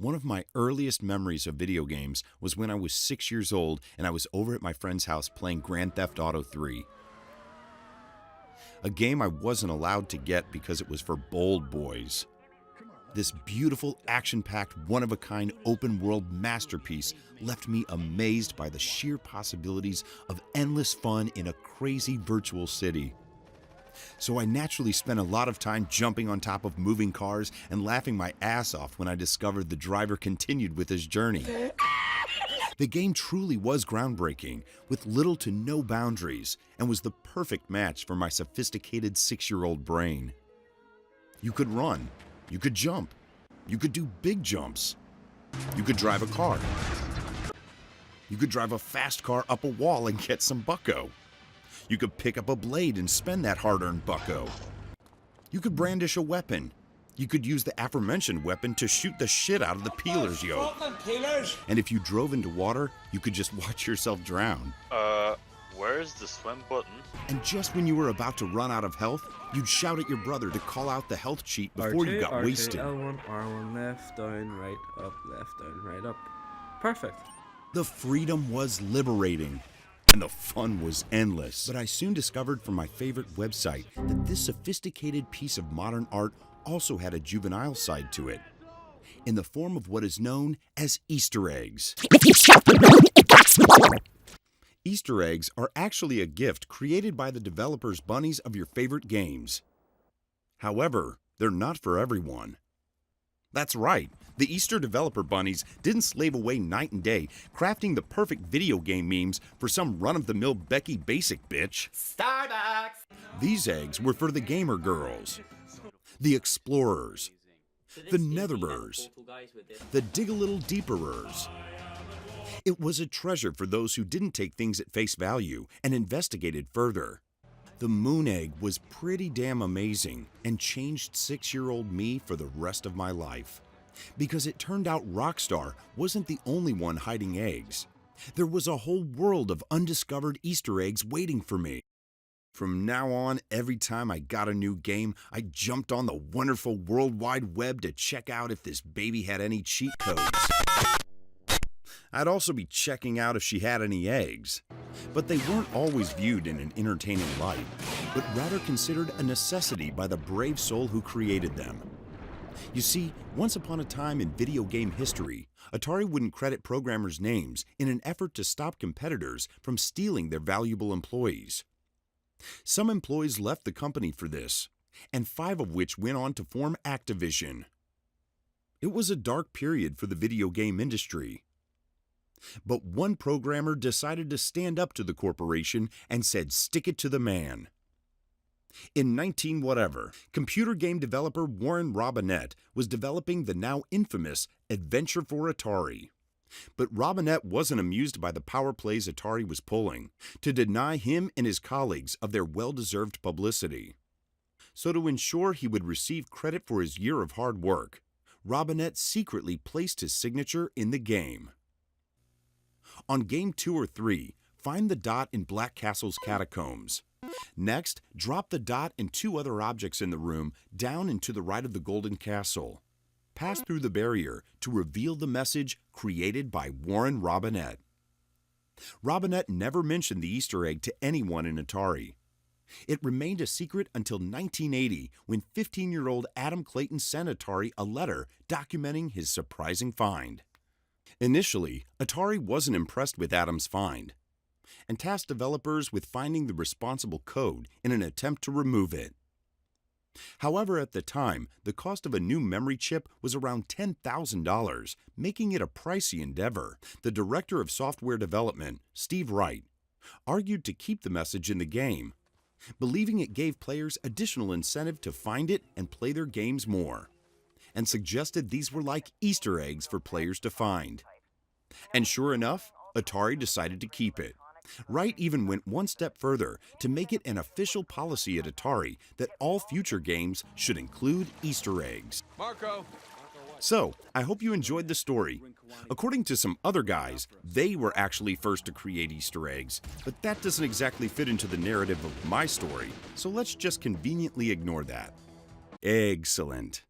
One of my earliest memories of video games was when I was 6 years old and I was over at my friend's house playing Grand Theft Auto 3. A game I wasn't allowed to get because it was for bold boys. This beautiful, action-packed, one-of-a-kind open-world masterpiece left me amazed by the sheer possibilities of endless fun in a crazy virtual city. So I naturally spent a lot of time jumping on top of moving cars and laughing my ass off when I discovered the driver continued with his journey. The game truly was groundbreaking, with little to no boundaries, and was the perfect match for my sophisticated 6-year-old brain. You could run, you could jump, you could do big jumps, you could drive a car, you could drive a fast car up a wall and get some bucko. You could pick up a blade and spend that hard-earned bucko. You could brandish a weapon. You could use the aforementioned weapon to shoot the shit out of the peelers, yo. And if you drove into water, you could just watch yourself drown. Where's the swim button? And just when you were about to run out of health, you'd shout at your brother to call out the health cheat before you got wasted. L1, R1, left, down, right, up, left, down, right, up. Perfect. The freedom was liberating, and the fun was endless. But I soon discovered from my favorite website that this sophisticated piece of modern art also had a juvenile side to it, in the form of what is known as Easter eggs. Easter eggs are actually a gift created by the developers' bunnies of your favorite games. However, they're not for everyone. That's right, the Easter developer bunnies didn't slave away night and day crafting the perfect video game memes for some run-of-the-mill Becky Basic bitch. Starbucks! These eggs were for the gamer girls, the explorers, the netherers, the dig-a-little-deeperers. It was a treasure for those who didn't take things at face value and investigated further. The moon egg was pretty damn amazing and changed 6-year-old me for the rest of my life. Because it turned out Rockstar wasn't the only one hiding eggs. There was a whole world of undiscovered Easter eggs waiting for me. From now on, every time I got a new game, I jumped on the wonderful World Wide Web to check out if this baby had any cheat codes. I'd also be checking out if she had any eggs. But they weren't always viewed in an entertaining light, but rather considered a necessity by the brave soul who created them. You see, once upon a time in video game history, Atari wouldn't credit programmers' names in an effort to stop competitors from stealing their valuable employees. Some employees left the company for this, and 5 of which went on to form Activision. It was a dark period for the video game industry. But one programmer decided to stand up to the corporation and said, "Stick it to the man." In 19-whatever, computer game developer Warren Robinette was developing the now infamous Adventure for Atari. But Robinette wasn't amused by the power plays Atari was pulling to deny him and his colleagues of their well-deserved publicity. So to ensure he would receive credit for his year of hard work, Robinette secretly placed his signature in the game. On game 2 or 3, find the dot in Black Castle's catacombs. Next, drop the dot and 2 other objects in the room down and to the right of the Golden Castle. Pass through the barrier to reveal the message created by Warren Robinette. Robinette never mentioned the Easter egg to anyone in Atari. It remained a secret until 1980 when 15-year-old Adam Clayton sent Atari a letter documenting his surprising find. Initially, Atari wasn't impressed with Adam's find, and tasked developers with finding the responsible code in an attempt to remove it. However, at the time, the cost of a new memory chip was around $10,000, making it a pricey endeavor. The director of software development, Steve Wright, argued to keep the message in the game, believing it gave players additional incentive to find it and play their games more, and suggested these were like Easter eggs for players to find. And sure enough, Atari decided to keep it. Wright even went one step further to make it an official policy at Atari that all future games should include Easter eggs. Marco! So, I hope you enjoyed the story. According to some other guys, they were actually first to create Easter eggs, but that doesn't exactly fit into the narrative of my story, so let's just conveniently ignore that. Excellent.